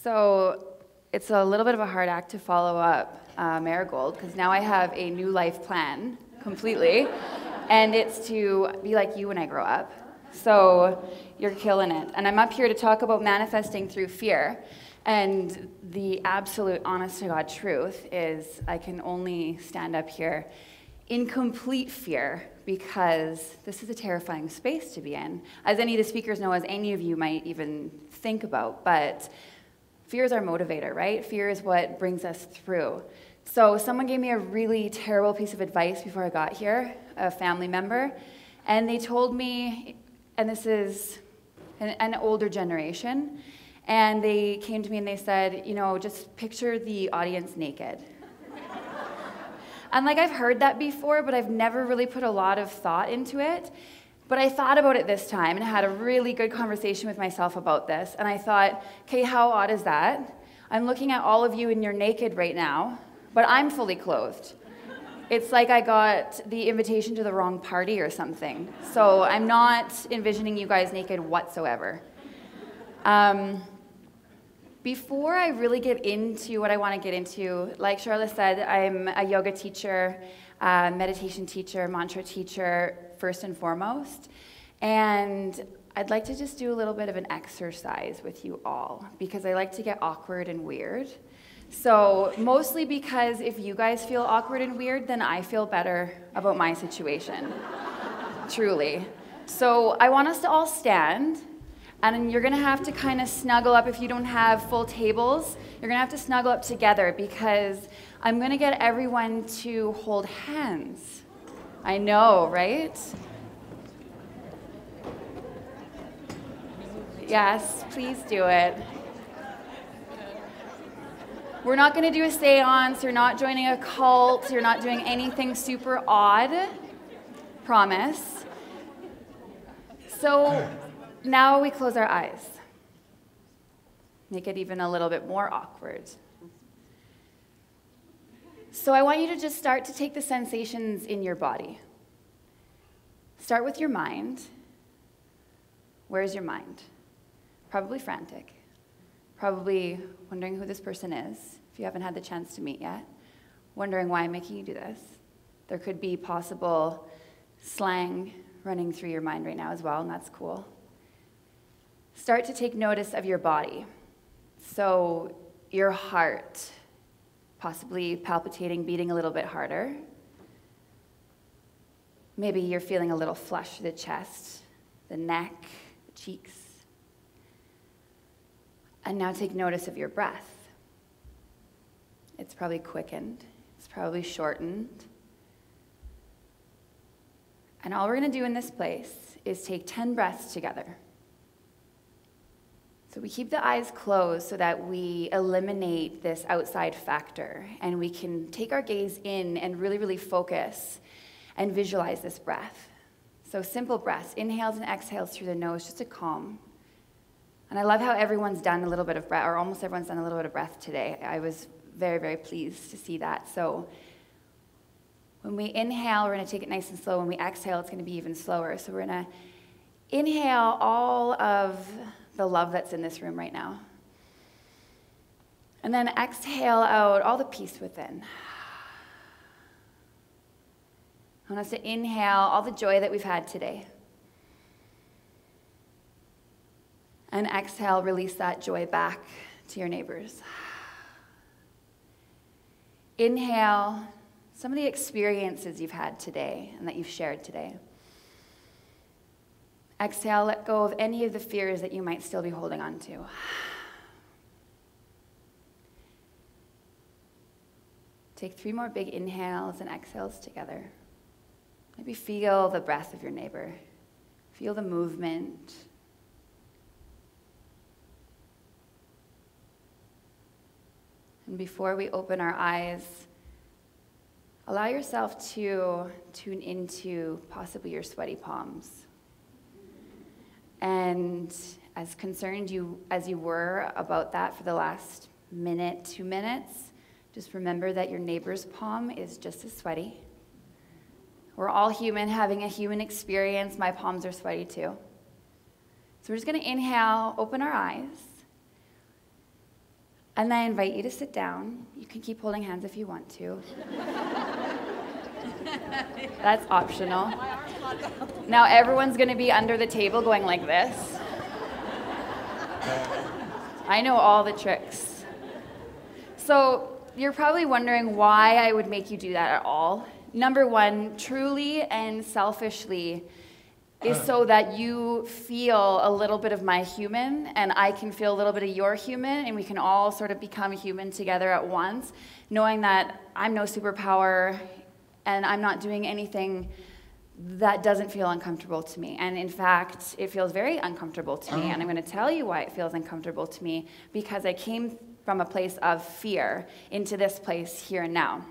So it's a little bit of a hard act to follow up Marigold, because now I have a new life plan completely, and it's to be like you when I grow up. So you're killing it. And I'm up here to talk about manifesting through fear. And the absolute honest-to-God truth is I can only stand up here in complete fear because this is a terrifying space to be in, as any of the speakers know, as any of you might even think about. But fear is our motivator, right? Fear is what brings us through. So someone gave me a really terrible piece of advice before I got here, a family member, and they told me, and this is an older generation, and they came to me and they said, you know, just picture the audience naked. And like, I've heard that before, but I've never really put a lot of thought into it. But I thought about it this time and had a really good conversation with myself about this. And I thought, okay, how odd is that? I'm looking at all of you and you're naked right now, but I'm fully clothed. It's like I got the invitation to the wrong party or something. So I'm not envisioning you guys naked whatsoever. Before I really get into what I want to get into, like Charlotte said, I'm a yoga teacher, meditation teacher, mantra teacher, first and foremost. And I'd like to just do a little bit of an exercise with you all, because I like to get awkward and weird. So mostly because if you guys feel awkward and weird, then I feel better about my situation, truly. So I want us to all stand. And you're going to have to kind of snuggle up. If you don't have full tables, you're going to have to snuggle up together, because I'm going to get everyone to hold hands. I know, right? Yes, please do it. We're not going to do a seance. You're not joining a cult. You're not doing anything super odd. Promise. So now we close our eyes. Make it even a little bit more awkward. So I want you to just start to take the sensations in your body. Start with your mind. Where's your mind? Probably frantic. Probably wondering who this person is, if you haven't had the chance to meet yet. Wondering why I'm making you do this. There could be possible slang running through your mind right now as well, and that's cool. Start to take notice of your body. So your heart, possibly palpitating, beating a little bit harder. Maybe you're feeling a little flush to the chest, the neck, the cheeks. And now take notice of your breath. It's probably quickened. It's probably shortened. And all we're going to do in this place is take 10 breaths together. So we keep the eyes closed so that we eliminate this outside factor, and we can take our gaze in and really, really focus and visualize this breath. So simple breaths, inhales and exhales through the nose, just to calm. And I love how everyone's done a little bit of breath, or almost everyone's done a little bit of breath today. I was very, very pleased to see that. So when we inhale, we're going to take it nice and slow. When we exhale, it's going to be even slower. So we're going to inhale all of the love that's in this room right now. And then exhale out all the peace within. I want us to inhale all the joy that we've had today. And exhale, release that joy back to your neighbors. Inhale some of the experiences you've had today and that you've shared today. Exhale, let go of any of the fears that you might still be holding on to. Take 3 more big inhales and exhales together. Maybe feel the breath of your neighbor. Feel the movement. And before we open our eyes, allow yourself to tune into possibly your sweaty palms. And as concerned as you were about that for the last minute, 2 minutes, just remember that your neighbor's palm is just as sweaty. We're all human, having a human experience. My palms are sweaty too. So we're just going to inhale, open our eyes. And I invite you to sit down. You can keep holding hands if you want to. That's optional. Now everyone's going to be under the table going like this. I know all the tricks. So you're probably wondering why I would make you do that at all. Number one, truly and selfishly, is so that you feel a little bit of my human, and I can feel a little bit of your human, and we can all sort of become human together at once, knowing that I'm no superpower, and I'm not doing anything that doesn't feel uncomfortable to me. And in fact, it feels very uncomfortable to me, and I'm going to tell you why it feels uncomfortable to me, because I came from a place of fear into this place here and now.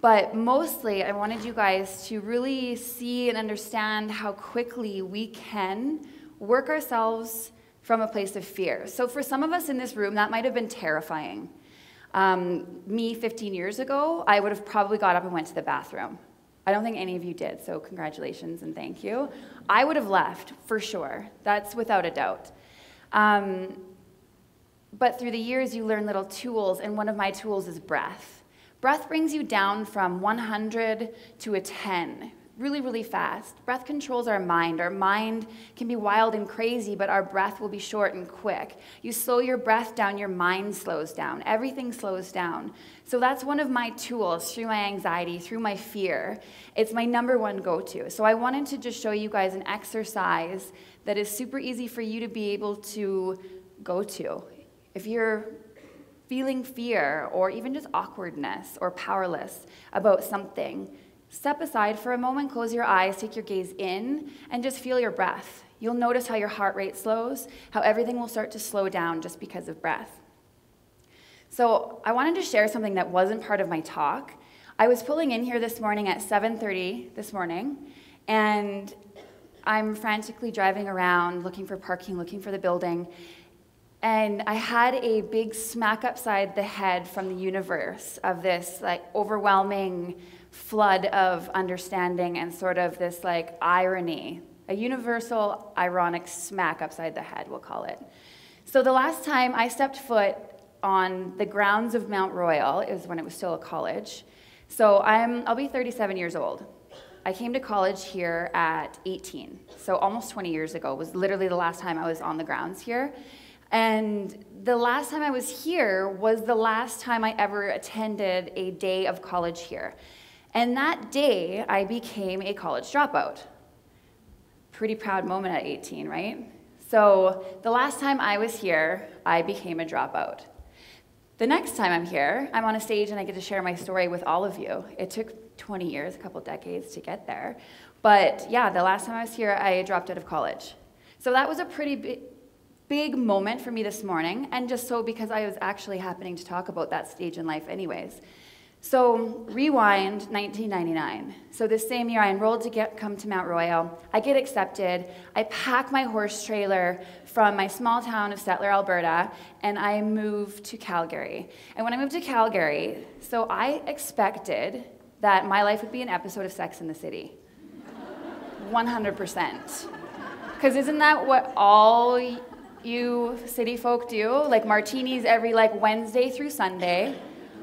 But mostly, I wanted you guys to really see and understand how quickly we can work ourselves from a place of fear. So for some of us in this room, that might have been terrifying. Me 15 years ago, I would have probably got up and went to the bathroom. I don't think any of you did, so congratulations and thank you. I would have left, for sure. That's without a doubt. But through the years, you learn little tools, and one of my tools is breath. Breath brings you down from 100 to a 10, really, really fast. Breath controls our mind. Our mind can be wild and crazy, but our breath will be short and quick. You slow your breath down, your mind slows down. Everything slows down. So that's one of my tools through my anxiety, through my fear. It's my number one go-to. So I wanted to just show you guys an exercise that is super easy for you to be able to go to. If you're feeling fear or even just awkwardness or powerless about something, step aside for a moment, close your eyes, take your gaze in, and just feel your breath. You'll notice how your heart rate slows, how everything will start to slow down just because of breath. So I wanted to share something that wasn't part of my talk. I was pulling in here this morning at 7:30 this morning, and I'm frantically driving around, looking for parking, looking for the building, and I had a big smack upside the head from the universe of this like overwhelming flood of understanding and sort of this like irony, a universal ironic smack upside the head, we'll call it. So the last time I stepped foot on the grounds of Mount Royal is when it was still a college. So I'll be 37 years old. I came to college here at 18, so almost 20 years ago was literally the last time I was on the grounds here. And the last time I was here was the last time I ever attended a day of college here. And that day, I became a college dropout. Pretty proud moment at 18, right? So the last time I was here, I became a dropout. The next time I'm here, I'm on a stage and I get to share my story with all of you. It took 20 years, a couple decades to get there. But yeah, the last time I was here, I dropped out of college. So that was a pretty big moment for me this morning, and just so because I was actually happening to talk about that stage in life anyways. So rewind 1999. So this same year I enrolled to come to Mount Royal. I get accepted. I pack my horse trailer from my small town of Settler, Alberta, and I move to Calgary. And when I moved to Calgary, so I expected that my life would be an episode of Sex and the City. 100%. Because isn't that what all you city folk do? Like martinis every like Wednesday through Sunday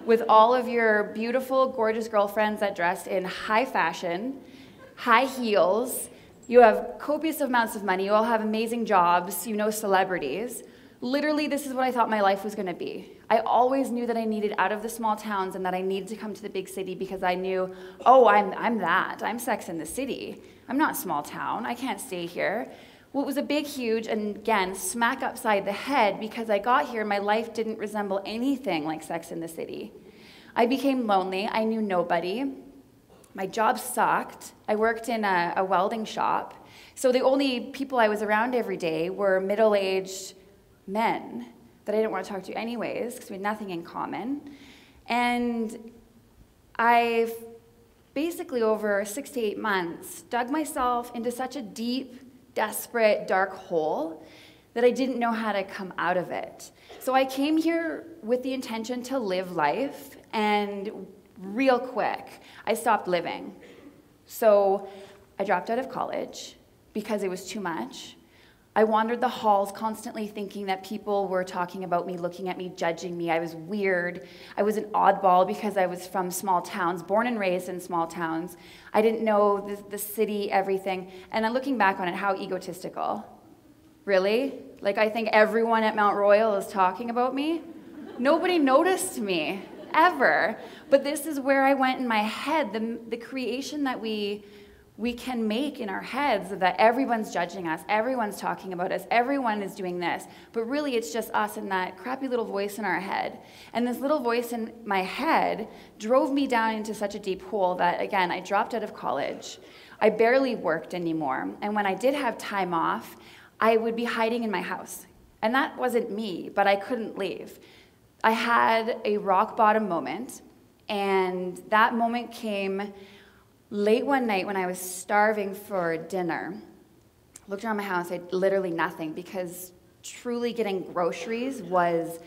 with all of your beautiful, gorgeous girlfriends that dress in high fashion, high heels. You have copious amounts of money. You all have amazing jobs. You know celebrities. Literally, this is what I thought my life was going to be. I always knew that I needed out of the small towns and that I needed to come to the big city because I knew, oh, I'm that. I'm Sex in the City. I'm not small town. I can't stay here. Well, it was a big, huge, and again, smack upside the head because I got here, my life didn't resemble anything like Sex in the City. I became lonely. I knew nobody. My job sucked. I worked in a welding shop. So the only people I was around every day were middle-aged men that I didn't want to talk to anyways because we had nothing in common. And I've basically over 6 to 8 months dug myself into such a deep, desperate, dark hole that I didn't know how to come out of it. So I came here with the intention to live life, and real quick, I stopped living. So I dropped out of college because it was too much. I wandered the halls constantly thinking that people were talking about me, looking at me, judging me. I was weird. I was an oddball because I was from small towns, born and raised in small towns. I didn't know the city, everything. And I'm looking back on it, how egotistical. Really? Like, I think everyone at Mount Royal is talking about me. Nobody noticed me, ever. But this is where I went in my head, the creation that we can make in our heads, that everyone's judging us, everyone's talking about us, everyone is doing this, but really it's just us and that crappy little voice in our head. And this little voice in my head drove me down into such a deep hole that, again, I dropped out of college. I barely worked anymore, and when I did have time off, I would be hiding in my house. And that wasn't me, but I couldn't leave. I had a rock bottom moment, and that moment came late one night when I was starving for dinner. I looked around my house, I had literally nothing, because truly getting groceries was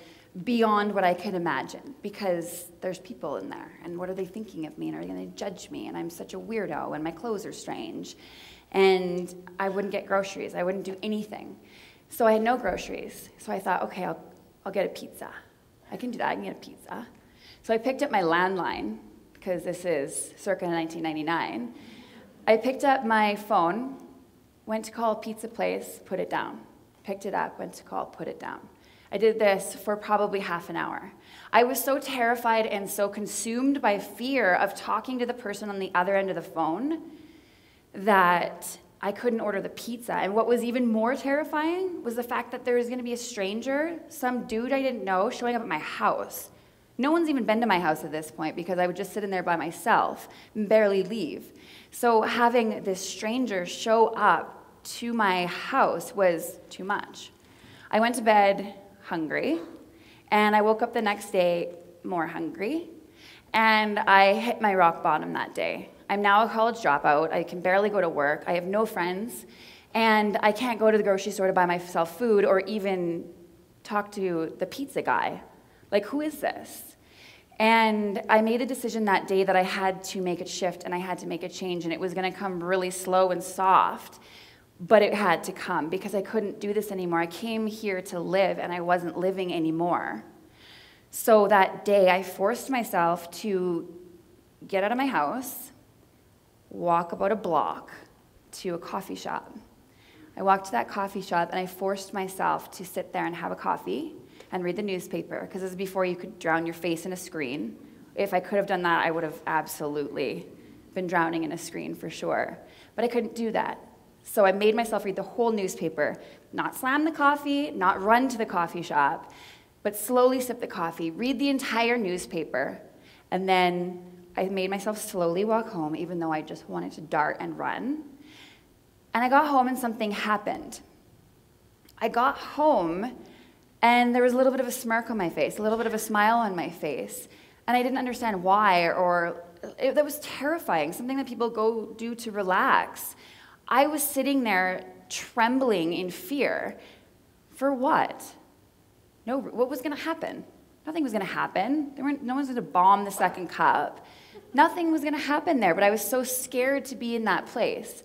beyond what I could imagine, because there's people in there, and what are they thinking of me, and are they going to judge me, and I'm such a weirdo, and my clothes are strange, and I wouldn't get groceries, I wouldn't do anything. So I had no groceries, so I thought, okay, I'll get a pizza. I can do that, I can get a pizza. So I picked up my landline, because this is circa 1999, I picked up my phone, went to call a pizza place, put it down. Picked it up, went to call, put it down. I did this for probably half an hour. I was so terrified and so consumed by fear of talking to the person on the other end of the phone that I couldn't order the pizza. And what was even more terrifying was the fact that there was going to be a stranger, some dude I didn't know, showing up at my house. No one's even been to my house at this point because I would just sit in there by myself and barely leave. So having this stranger show up to my house was too much. I went to bed hungry, and I woke up the next day more hungry, and I hit my rock bottom that day. I'm now a college dropout. I can barely go to work. I have no friends, and I can't go to the grocery store to buy myself food or even talk to the pizza guy. Like, who is this? And I made a decision that day that I had to make a shift and I had to make a change, and it was going to come really slow and soft, but it had to come because I couldn't do this anymore. I came here to live, and I wasn't living anymore. So that day, I forced myself to get out of my house, walk about a block to a coffee shop. I walked to that coffee shop, and I forced myself to sit there and have a coffee and read the newspaper, because this is before you could drown your face in a screen. If I could have done that, I would have absolutely been drowning in a screen for sure. But I couldn't do that. So I made myself read the whole newspaper, not slam the coffee, not run to the coffee shop, but slowly sip the coffee, read the entire newspaper, and then I made myself slowly walk home, even though I just wanted to dart and run. And I got home and something happened. I got home and there was a little bit of a smirk on my face, a little bit of a smile on my face. And I didn't understand why, that was terrifying, something that people go do to relax. I was sitting there trembling in fear. For what? No, what was going to happen? Nothing was going to happen. No one's going to bomb the second cup. Nothing was going to happen there, but I was so scared to be in that place.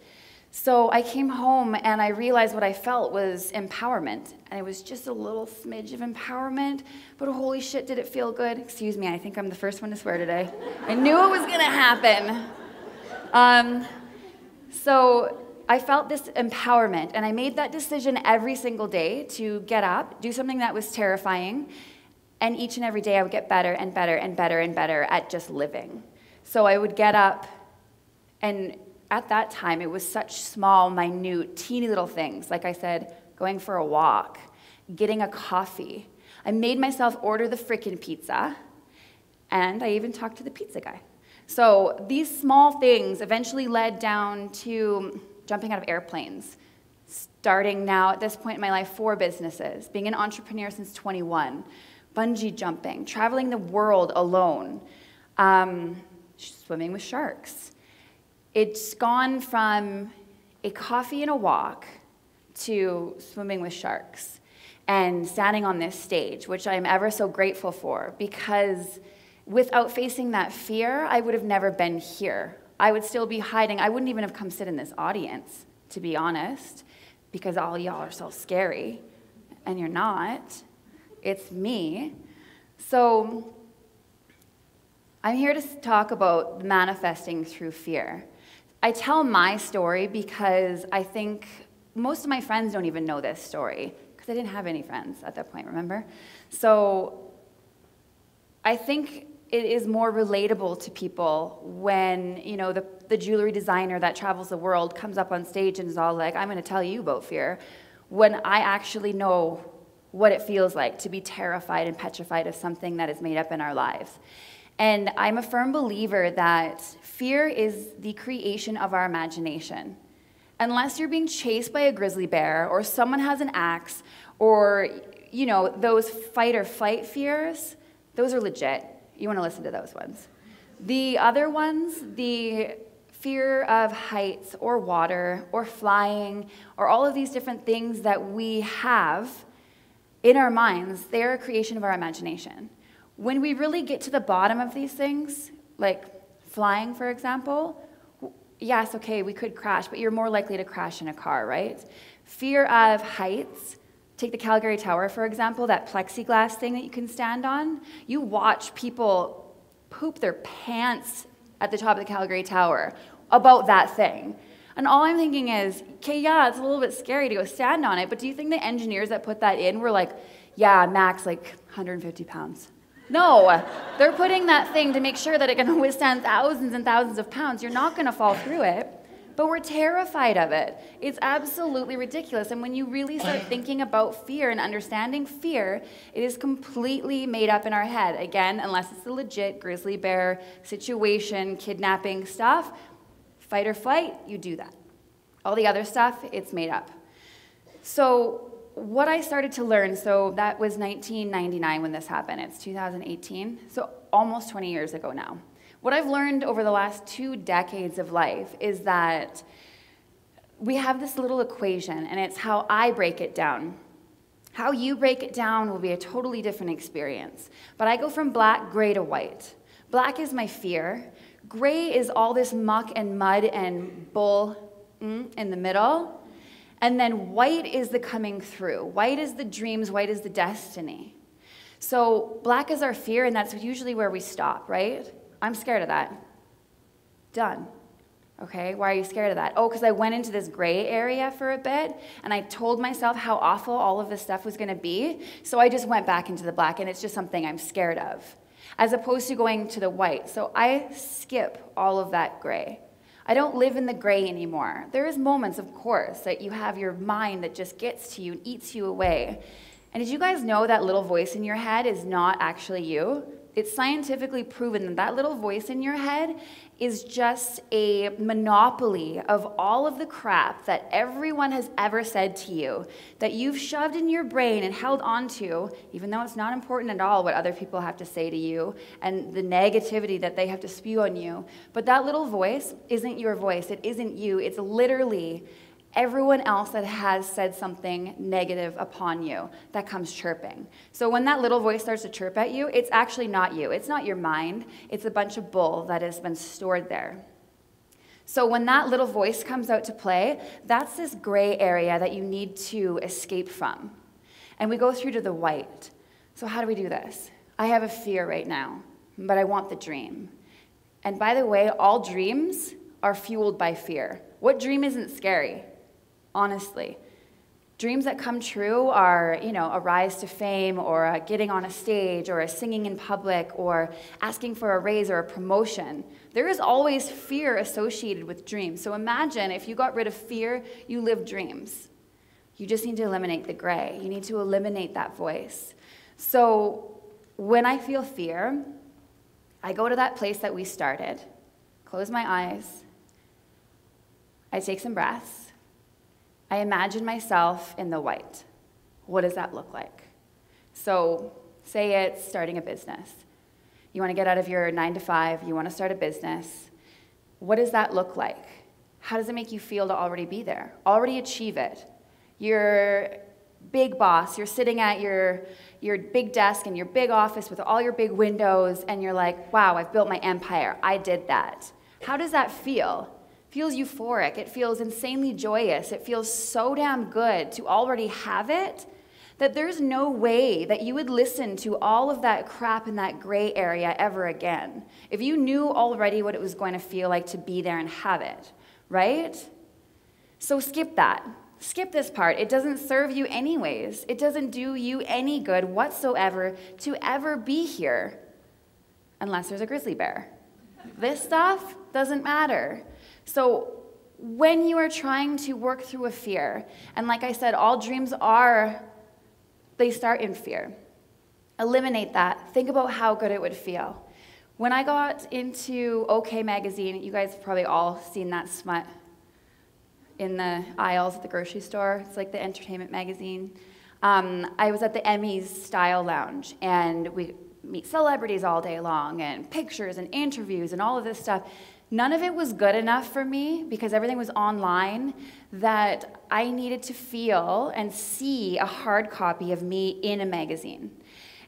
So I came home and I realized what I felt was empowerment. And it was just a little smidge of empowerment, but holy shit, did it feel good? Excuse me, I think I'm the first one to swear today. I knew it was gonna happen. So I felt this empowerment, and I made that decision every single day to get up, do something that was terrifying, and each and every day I would get better and better and better and better at just living. So I would get up, and at that time, it was such small, minute, teeny little things. Like I said, going for a walk, getting a coffee. I made myself order the frickin' pizza, and I even talked to the pizza guy. So these small things eventually led down to jumping out of airplanes, starting now at this point in my life 4 businesses, being an entrepreneur since 21, bungee jumping, traveling the world alone, swimming with sharks. It's gone from a coffee and a walk to swimming with sharks and standing on this stage, which I'm ever so grateful for, because without facing that fear, I would have never been here. I would still be hiding. I wouldn't even have come sit in this audience, to be honest. because all y'all are so scary, and you're not. It's me. So I'm here to talk about manifesting through fear. I tell my story because I think most of my friends don't even know this story, because I didn't have any friends at that point, remember? So I think it is more relatable to people when, you know, the jewelry designer that travels the world comes up on stage and is all like, I'm going to tell you about fear, when I actually know what it feels like to be terrified and petrified of something that is made up in our lives. And I'm a firm believer that fear is the creation of our imagination. Unless you're being chased by a grizzly bear, or someone has an axe, or, you know, those fight or flight fears, those are legit. You want to listen to those ones. The other ones, the fear of heights or water or flying or all of these different things that we have in our minds, they're a creation of our imagination. When we really get to the bottom of these things, like flying, for example, yes, okay, we could crash, but you're more likely to crash in a car, right? Fear of heights. Take the Calgary Tower, for example, that plexiglass thing that you can stand on. You watch people poop their pants at the top of the Calgary Tower about that thing. And all I'm thinking is, okay, yeah, it's a little bit scary to go stand on it, but do you think the engineers that put that in were like, yeah, max like 150 pounds? No, they're putting that thing to make sure that it can withstand thousands and thousands of pounds. You're not going to fall through it. But we're terrified of it. It's absolutely ridiculous. And when you really start thinking about fear and understanding fear, it is completely made up in our head. Again, unless it's the legit grizzly bear situation, kidnapping stuff, fight or flight, you do that. All the other stuff, it's made up. So what I started to learn, so that was 1999 when this happened. It's 2018, so almost 20 years ago now. What I've learned over the last 2 decades of life is that we have this little equation, and it's how I break it down. How you break it down will be a totally different experience. But I go from black, gray to white. Black is my fear. Gray is all this muck and mud and bull in the middle. And then white is the coming through. White is the dreams, white is the destiny. So black is our fear, and that's usually where we stop, right? I'm scared of that. Done. Okay, why are you scared of that? Oh, because I went into this gray area for a bit, and I told myself how awful all of this stuff was going to be, so I just went back into the black, and it's just something I'm scared of, as opposed to going to the white. So I skip all of that gray. I don't live in the gray anymore. There is moments, of course, that you have your mind that just gets to you and eats you away. And did you guys know that little voice in your head is not actually you? It's scientifically proven that that little voice in your head is just a monopoly of all of the crap that everyone has ever said to you, that you've shoved in your brain and held onto, even though it's not important at all what other people have to say to you and the negativity that they have to spew on you. But that little voice isn't your voice. It isn't you. It's literally everyone else that has said something negative upon you that comes chirping. So when that little voice starts to chirp at you, it's actually not you. It's not your mind. It's a bunch of bull that has been stored there. So when that little voice comes out to play, that's this gray area that you need to escape from. And we go through to the white. So how do we do this? I have a fear right now, but I want the dream. And by the way, all dreams are fueled by fear. What dream isn't scary? Honestly, dreams that come true are, a rise to fame, or a getting on a stage, or a singing in public, or asking for a raise or a promotion. There is always fear associated with dreams. So imagine if you got rid of fear, you live dreams. You just need to eliminate the gray. You need to eliminate that voice. So when I feel fear, I go to that place that we started, close my eyes, I take some breaths, I imagine myself in the white. What does that look like? So say it's starting a business. You want to get out of your 9 to 5, you want to start a business. What does that look like? How does it make you feel to already be there? Already achieve it. You're big boss, you're sitting at your big desk in your big office with all your big windows, and you're like, wow, I've built my empire. I did that. How does that feel? feels euphoric. It feels insanely joyous. It feels so damn good to already have it that there's no way that you would listen to all of that crap in that gray area ever again if you knew already what it was going to feel like to be there and have it, right? So skip that. Skip this part. It doesn't serve you anyways. It doesn't do you any good whatsoever to ever be here unless there's a grizzly bear. This stuff doesn't matter. So when you are trying to work through a fear, and like I said, all dreams they start in fear. Eliminate that. Think about how good it would feel. When I got into OK magazine, you guys have probably all seen that smut in the aisles at the grocery store. It's like the entertainment magazine. I was at the Emmys Style Lounge, and we meet celebrities all day long, and pictures and interviews and all of this stuff. None of it was good enough for me because everything was online that I needed to feel and see a hard copy of me in a magazine.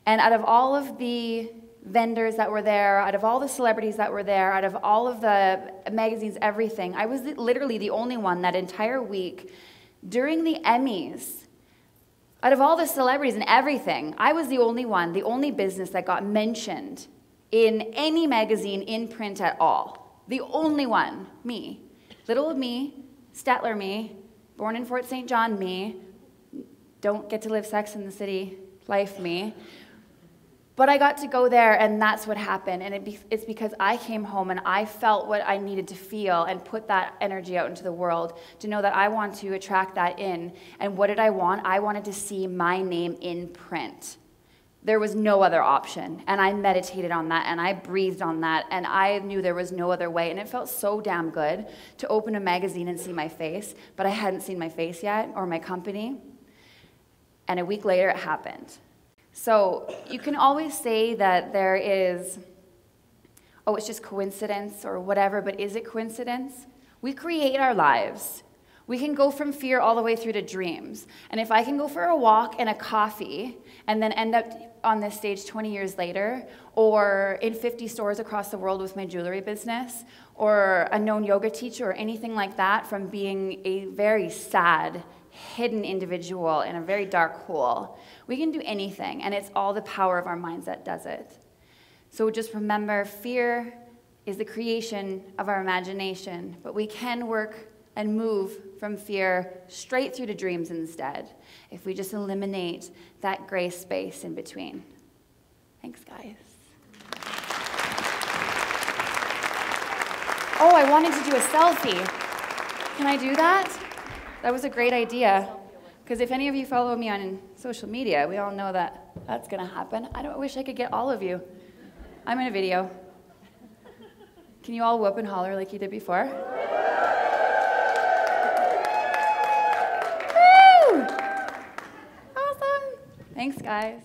And out of all of the vendors that were there, out of all the celebrities that were there, out of all of the magazines, everything, I was literally the only one that entire week during the Emmys. Out of all the celebrities and everything, I was the only one, the only business that got mentioned in any magazine in print at all. The only one, me. Little old me, Stettler me, born in Fort St. John me, don't get to live Sex in the City life me. But I got to go there, and that's what happened. And it's because I came home and I felt what I needed to feel and put that energy out into the world to know that I want to attract that in. And what did I want? I wanted to see my name in print. There was no other option, and I meditated on that, and I breathed on that, and I knew there was no other way, and it felt so damn good to open a magazine and see my face, but I hadn't seen my face yet, or my company, and a week later it happened. So you can always say that there is, oh, it's just coincidence or whatever, but is it coincidence? We create our lives. We can go from fear all the way through to dreams. And if I can go for a walk and a coffee and then end up on this stage 20 years later, or in 50 stores across the world with my jewelry business, or a known yoga teacher or anything like that, from being a very sad, hidden individual in a very dark hole, we can do anything, and it's all the power of our minds that does it. So just remember, fear is the creation of our imagination, but we can work and move from fear straight through to dreams instead, if we just eliminate that gray space in between. Thanks, guys. Oh, I wanted to do a selfie. Can I do that? That was a great idea. Because if any of you follow me on social media, we all know that that's going to happen. I wish I could get all of you. I'm in a video. Can you all whoop and holler like you did before? Thanks, guys.